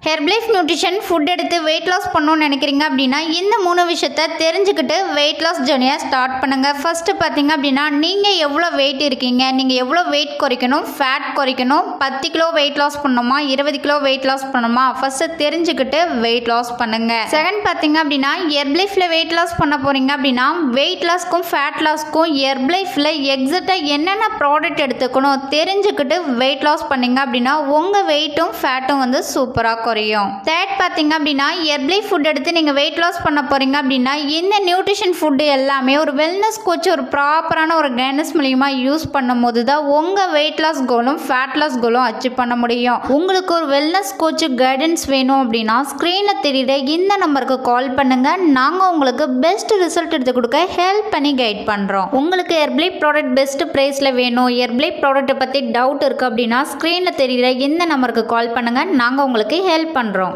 Herbalife nutrition food எடுத்து weight loss பண்ணணும்னு நினைக்கிறீங்க அப்படின்னா இந்த 3 விஷயத்தை தெரிஞ்சுக்கிட்டு வெயிட் லாஸ் ஜர்னியை ஸ்டார்ட் பண்ணுங்கள். ஃபஸ்ட்டு பார்த்தீங்க அப்படின்னா நீங்கள் எவ்வளோ வெயிட் இருக்கீங்க, நீங்கள் எவ்வளோ வெயிட் குறைக்கணும், ஃபேட் குறைக்கணும், 10 கிலோ வெயிட் லாஸ் பண்ணணுமா, 20 கிலோ வெயிட் லாஸ் பண்ணணுமா, ஃபஸ்ட்டு தெரிஞ்சுக்கிட்டு வெயிட் லாஸ் பண்ணுங்கள். செகண்ட் பார்த்தீங்க அப்படின்னா ஹெர்பலைஃபில் வெயிட் லாஸ் பண்ண போகிறீங்க அப்படின்னா வெயிட் லாஸ்க்கும் ஃபேட் லாஸ்க்கும் ஹெர்பலைஃபில் எக்ஸாக்டாக என்னென்ன ப்ராடக்ட் எடுத்துக்கணும் தெரிஞ்சுக்கிட்டு வெயிட் லாஸ் பண்ணிங்க அப்படின்னா உங்கள் வெயிட்டும் ஃபேட்டும் வந்து சூப்பராக குறையும். தேர்ட் பார்த்தீங்க அப்படின்னா ஹெர்பலைஃப் ஃபுட் எடுத்து நீங்கள் வெயிட் லாஸ் பண்ண போகிறீங்க அப்படின்னா இந்த நியூட்ரிஷன் ஃபுட்டு எல்லாமே ஒரு வெல்னஸ் கோச் ஒரு ப்ராப்பரான ஒரு கைடன்ஸ் மூலியமாக யூஸ் பண்ணும்போது தான் உங்கள் வெயிட் லாஸ் கோலும் ஃபேட் லாஸ் கோலும் அச்சீவ் பண்ண முடியும். உங்களுக்கு ஒரு வெல்னஸ் கோச் கைடன்ஸ் வேணும் அப்படின்னா ஸ்க்ரீனில் தெரியுற இந்த நம்பருக்கு கால் பண்ணுங்கள். நாங்கள் உங்களுக்கு பெஸ்ட் ரிசல்ட் எடுத்து கொடுக்க ஹெல்ப் பண்ணி கைட் பண்ணுறோம். உங்களுக்கு ஹெர்பலைஃப் ப்ராடக்ட் பெஸ்ட் ப்ரைஸில் வேணும், ஹெர்பலைஃப் ப்ராடக்ட்டை பற்றி டவுட் இருக்குது அப்படின்னா ஸ்க்ரீனில் தெரியுற இந்த நம்பருக்கு கால் பண்ணுங்கள். நாங்கள் உங்களுக்கு ஹெல்ப் பண்ணுறோம்.